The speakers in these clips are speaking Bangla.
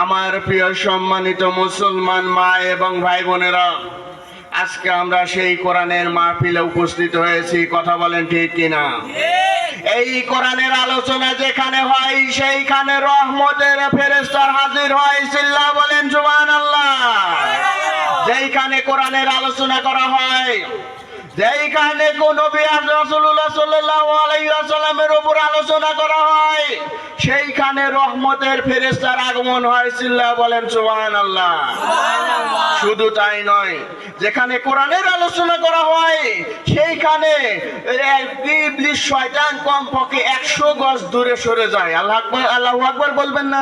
আমার প্রিয় সম্মানিত মুসলমান মা এবং ভাই বোনেরা, আজকে আমরা সেই কোরআনের মাহফিলে উপস্থিত হয়েছি। কথা বলেন ঠিক কিনা? এই কোরআনের আলোচনা যেখানে হয় সেইখানে রহমতের ফেরেশতার হাজির হয়। চিল্লা বলেন সুবহানাল্লাহ। যেইখানে কোরআনের আলোচনা করা হয়, যেইখানে কোন নবী রাসূলুল্লাহ সাল্লাল্লাহু আলাইহি ওয়াসাল্লামের উপর আলোচনা করা হয়, সেইখানে রহমতের ফেরেশতার আগমন হয়। চিল্লা বলেন সুবহানাল্লাহ। শুধু তাই নয়, যেখানে কোরআনের আলোচনা করা হয় সেইখানে ইবলিস শয়তান কমপক্ষে 100 গজ দূরে সরে যায়। আল্লাহু আকবার বলবেন না?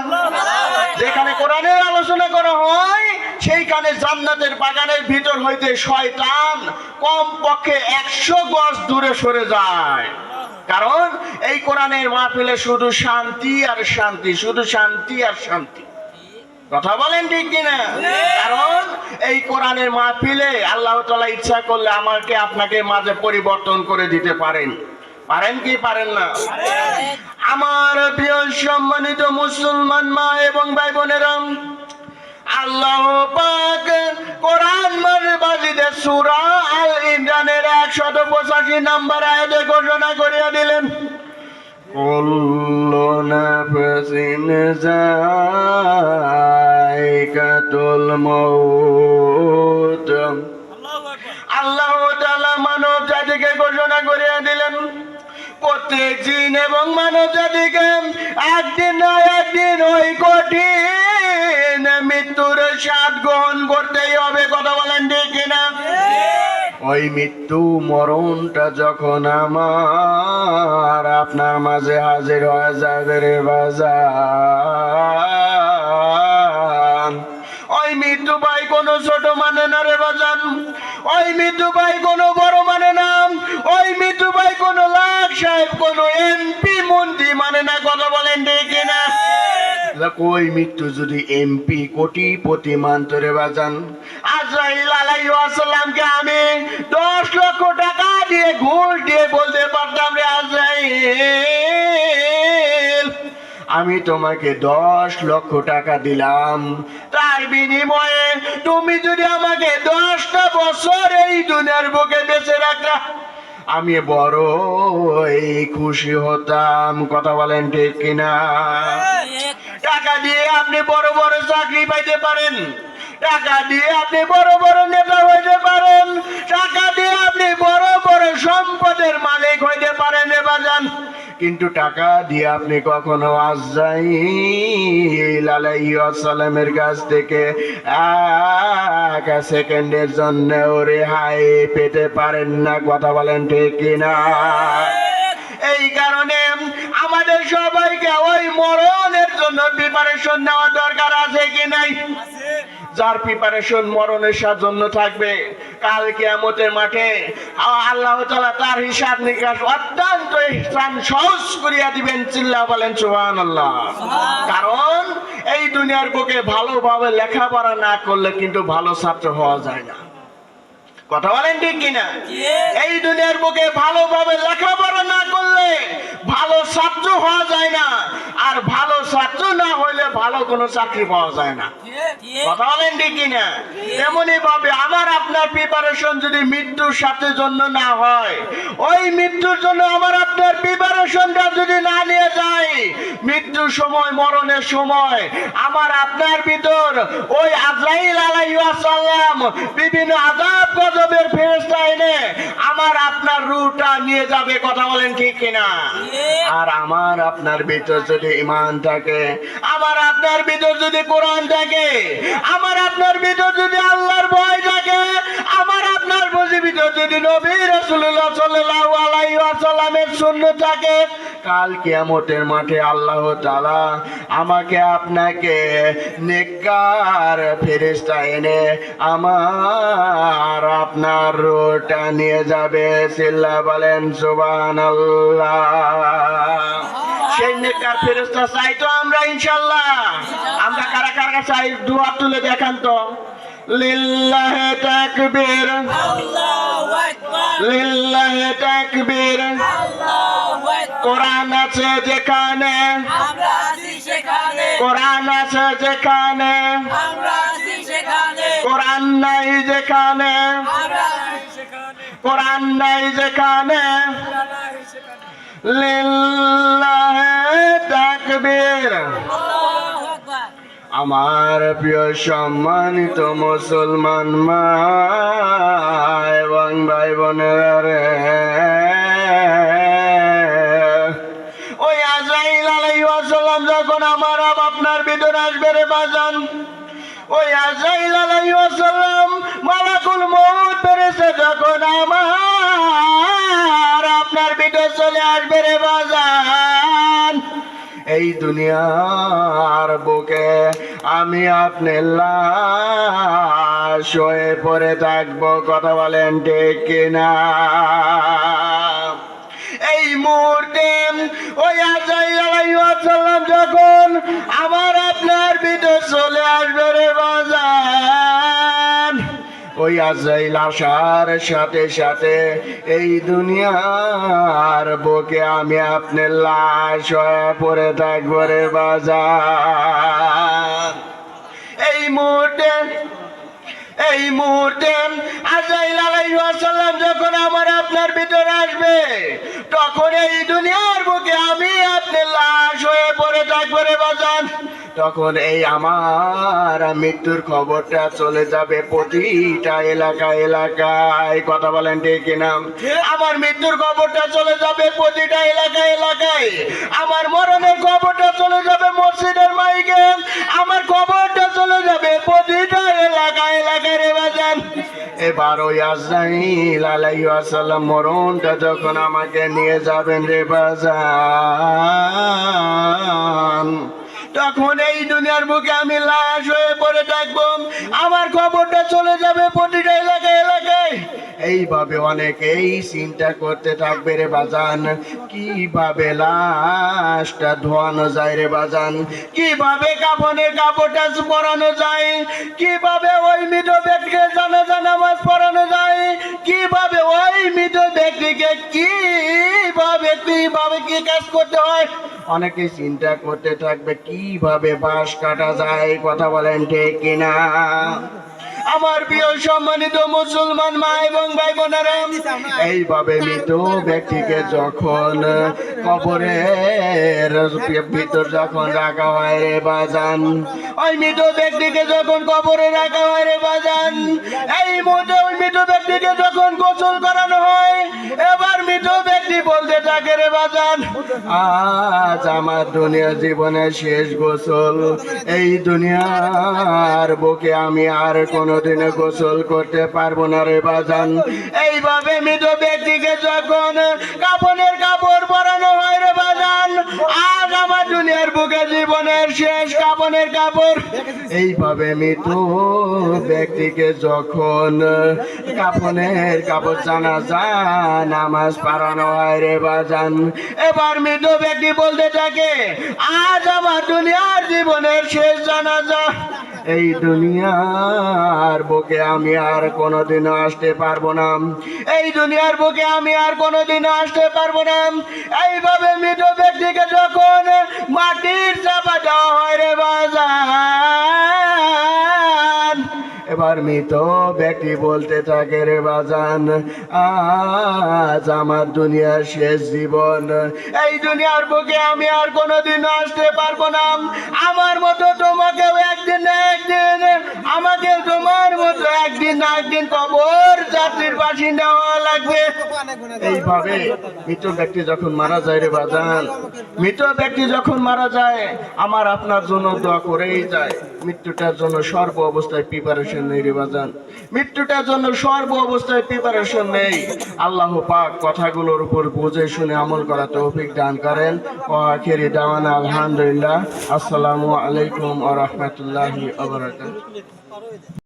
যেখানে কোরআনের আলোচনা করা হয় সেইখানে জান্নাতের বাগানের ভিতর হইতে শয়তান কমপক্ষে 100 গজ দূরে সরে যায়। কারণ এই কোরআনের মাহফিলে শুধু শান্তি আর শান্তি, শুধু শান্তি আর শান্তি। কথা বলেন ঠিক কিনা? কারণ এই কোরআনের মাহফিলে আল্লাহ তাআলা ইচ্ছা করলে আমাকে আপনাকে মাঝে পরিবর্তন করে দিতে পারেন। পারেন কি পারেন না? আমার প্রিয় সম্মানিত মুসলমান মা এবং ভাই বোনেরা, আল্লাহ পাক কোরআন মাজিদে সূরা আল ইমরানের 185 নম্বর আয়াতে ঘোষণা করিয়া দিলেন, কুল্লু নাফসিন যায়কাতুল মাউত। আল্লাহ তাআলা মানব জাতিকে ঘোষণা করিয়া দিলেন, প্রত্যেক জিন এবং মানব জাতিকে একদিন না একদিন ওই কঠিন মৃত্যুর স্বাদ গ্রহণ করতেই হবে। কথা বলেন ঠিক কিনা? ওই মৃত্যু মরণটা যখন আমার আপনার মাঝে হাজির হয়ে যাবে রে বাজান, ওই মৃত্যু ভাই কোনো ছোট মানে না রে বাজান, ওই মৃত্যু ভাই কোনো বড় মানে না, ওই মৃত্যু ভাই কোনো লাখ সাহেব কোনো এমপি মন্ত্রী মানে না। কথা বলেন ঠিক কিনা? ওই মৃত্যু যদি এমপি কোটিপতি মানত রে বাজান, আজরাইল আলাইহিস সালামকে আমি 10 লক্ষ টাকা দিয়ে ঘুষ দিয়ে বলতে পারতাম, রে আজরাইল আমি তোমাকে 10 লক্ষ টাকা দিলাম, তার বিনিময়ে তুমি যদি আমাকে 10টা বছর এই দুনিয়ার বুকে বেঁচে রাখতা, আমি বড় খুশি হতাম। কথা বলেন ঠিক কিনা? টাকা দিয়ে আপনি বড় বড় চাকরি পাইতে পারেন, টাকা দিয়ে আপনি বড় বড় নেতা হইতে পারেন, টাকা দিয়ে আপনি বড় বড় সম্পদের মালিক হইতে পারেন রে বাজান, কিন্তু টাকা দিয়ে আপনি কখনো আজরাইল আলাইহিস সালামের কাছ থেকে 1 সেকেন্ডের জন্য রেহাই পেতে পারেন না। কথা বলেন ঠিক কিনা? এই কারণে আমাদের সবাইকে ওই মরণের জন্য প্রিপারেশন নেওয়া দরকার। আছে কি নাই? যার প্রিপারেশন মরণের জন্য থাকবে, কাল কিয়ামতের মাঠে আল্লাহ তাআলা তার হিসাব নিকাশ অত্যন্ত সহজ করিয়া দিবেন। চিল্লা বলেন সুবহানাল্লাহ। কারণ এই দুনিয়ার বুকে ভালোভাবে লেখাপড়া না করলে কিন্তু ভালো ছাত্র হওয়া যায় না। কথা বলেন ঠিক কিনা? এই দুনিয়ার বুকে ভালোভাবে লেখাপড়া না করলে ভালো ছাত্র হওয়া যায় না, আর ভালো ছাত্র না হইলে ভালো কোনো চাকরি পাওয়া যায় না। কথা বলেন ঠিক কিনা? এমনই ভাবে আমার আপনার প্রিপারেশন যদি মৃত্যুর সাথে জন্য না হয়, ওই মৃত্যুর জন্য আমার আপনার প্রিপারেশনটা যদি না নিয়ে যায়, মৃত্যুর সময় মরণের সময় আমার আপনার ভিতর ওই আজরাইল আলাইহিস সালাম বিভিন্ন আযাব গজবের ফেরেশতা এনে আমার আপনার রূহটা নিয়ে যাবে। কথা বলেন ঠিক কিনা? আর আমার আপনার ভিতর যদি ঈমান থাকে, আমার আপনার ভিতর যদি কোরআন থাকে, আমার আপনার ভিতর যদি আল্লাহর ভয় থাকে, আমার আপনার ভিতর যদি নবী রাসূলুল্লাহ সাল্লাল্লাহু আলাইহি ওয়াসাল্লামের সুন্নাত থাকে, কাল কিয়ামতের মাঠে আল্লাহ তাআলা আমাকে আপনাকে নেককার ফেরেশতা এনে আমার আপনার রূহটা নিয়ে যাবে। চিল্লা বলেন সুবহানাল্লাহ। সেই নেককার ফেরেশতা চাই তো আমরা ইনশাআল্লাহ। আমরা কারা কারা চাই দুহাত তুলে দেখান তো। লিল্লাহি তাকবীর, আল্লাহু আকবার, লিল্লাহি তাকবীর, আল্লাহু আকবার। কোরআন আছে যেখানে আমরা আছি কোরআন আছে যেখানে কোরআন নাই যেখানে কোরআন নাই যেখানে লিল্লাহে তাকবীর। আমার প্রিয় সম্মানিত মুসলমান মা এবং ভাই বোনেরা রে, ওই আজরাইল আলাইহিস সালাম যখন আমার আপনার ভিতরে আসবে রে বাজান, ওই আজরাইল আলাইহিস সালাম মালাকুল মউত ফেরেশতা যখন আমার আপনার ভিতরে চলে আসবে রে বাজান, এই দুনিয়ার বুকে আমি আপনি লাশ হয়ে পড়ে থাকবো। কথা বলেন ঠিক কিনা? এই মুহূর্তে ওই আজরাইল আলাইহিস সালাম যখন আমার আপনার ভিতরে চলে আসবে রে বাজান, ওই আজরাইল আসার সাথে সাথে এই দুনিয়ার বুকে আমি আপনি লাশ হয়ে পড়ে থাকবো রে বাজান। এই মুহূর্তে আজরাইল আলাইহিস সালাম যখন আমার আপনার ভিতরে আসবে, তখন এই দুনিয়ার বুকে আমি আপনি লাশ হয়ে পড়ে থাকবো রে বাজান। তখন এই আমার মৃত্যুর খবরটা চলে যাবে প্রতিটা এলাকায় এলাকায়। কথা বলেন ঠিক কিনা? আমার মৃত্যুর খবরটা চলে যাবে প্রতিটা এলাকায় এলাকায়। আমার মরণের খবরটা চলে যাবে মসজিদের মাইকে। আমার খবরটা চলে যাবে প্রতিটা এলাকায় এলাকায় রে বাজান। এবার ওই আজরাইল আলাইহিস সালাম মরণটা যখন আমাকে নিয়ে যাবেন রে বাজান, তখন এই দুনিয়ার বুকে আমি লাশ হয়ে পড়ে থাকবো। আমার খবরটা চলে যাবে প্রতিটা এলাকায় এলাকায়। এইভাবে অনেকেই চিন্তা করতে থাকবে রে বাজান, কিভাবে লাশটা ধোয়ানো যায় রে বাজান, কিভাবে কাফনের কাপড়টা পরানো যায়, কিভাবে ওই মৃত ব্যক্তিকে জানাজা নামাজ পড়ানো যায়, কিভাবে ওই মৃত ব্যক্তিকে কিভাবে কি কাজ করতে হয়। অনেকেই চিন্তা করতে থাকবে কিভাবে বাঁশ কাটা যায়। কথা বলেন ঠিক কিনা? আমার প্রিয় সম্মানিত মুসলমান মা এবং ভাই বোনেরা, এইভাবে মৃত ব্যক্তিকে যখন কবরের ভিতর যখন রাখা হয় রে বাজান, ওই মৃত ব্যক্তিকে যখন কবরে রাখা হয় রে বাজান, এই মুহূর্তে ওই মৃত ব্যক্তিকে যখন গোসল করানো হয়, এবার মৃত ব্যক্তি বলতে থাকে রে বাজান, আজ আমার দুনিয়া জীবনের শেষ গোসল। এই দুনিয়ার বুকে আমি আর কোনোদিনে গোসল করতে পারবো না রে বাজান। এইভাবে মৃত ব্যক্তিকে যখন কাফনের কাপড় পরানো হয় রে বাজান, আজ আমার দুনিয়ার বুকে জীবনের শেষ কাফনের কাপড়। এইভাবে মৃত ব্যক্তিকে যখন কাফনের কাপড় জানাজা নামাজ পড়ানো হয় রে বাজান, এবার মৃত ব্যক্তি বলতে থাকে, আজ আমার দুনিয়ার জীবনের শেষ জানাজা। এই দুনিয়ার বুকে আমি আর কোনোদিনও আসতে পারবো না, এই দুনিয়ার বুকে আমি আর কোনোদিনও আসতে পারবো না। এইভাবে মৃত ব্যক্তিকে যখন মাটির চাপা দেওয়া হয় রে বাজান, এবার মৃত ব্যক্তি বলতে থাকে রে বাজান, আজ আমার দুনিয়ার শেষ জীবন। এই দুনিয়ার বুকে আমি আর কোনোদিন আসতে পারবো না। আমার মতো তোমাকেও একদিন না একদিন, আমাকে তোমার মতো একদিন না একদিন কবর যাত্রীর বাসিন্দা হওয়া লাগবে। এইভাবে মৃত ব্যক্তি যখন মারা যায় রে বাজান, মৃত ব্যক্তি যখন মারা যায়, আমার আপনার জন্য দোয়া করেই যায়। মৃত্যুটার জন্য সর্ব অবস্থায় প্রিপারেশন নেই রে বাজান, মৃত্যুটার জন্য সর্ব অবস্থায় প্রিপারেশন নেই। আল্লাহ পাক কথাগুলোর উপর বুঝে শুনে আমল করা তৌফিক দান করেন। ওয়া আখিরি দাওয়ানা আলহামদুলিল্লাহ। আসসালামু আলাইকুম ওয়া রাহমাতুল্লাহি ওয়া বারাকাতুহু।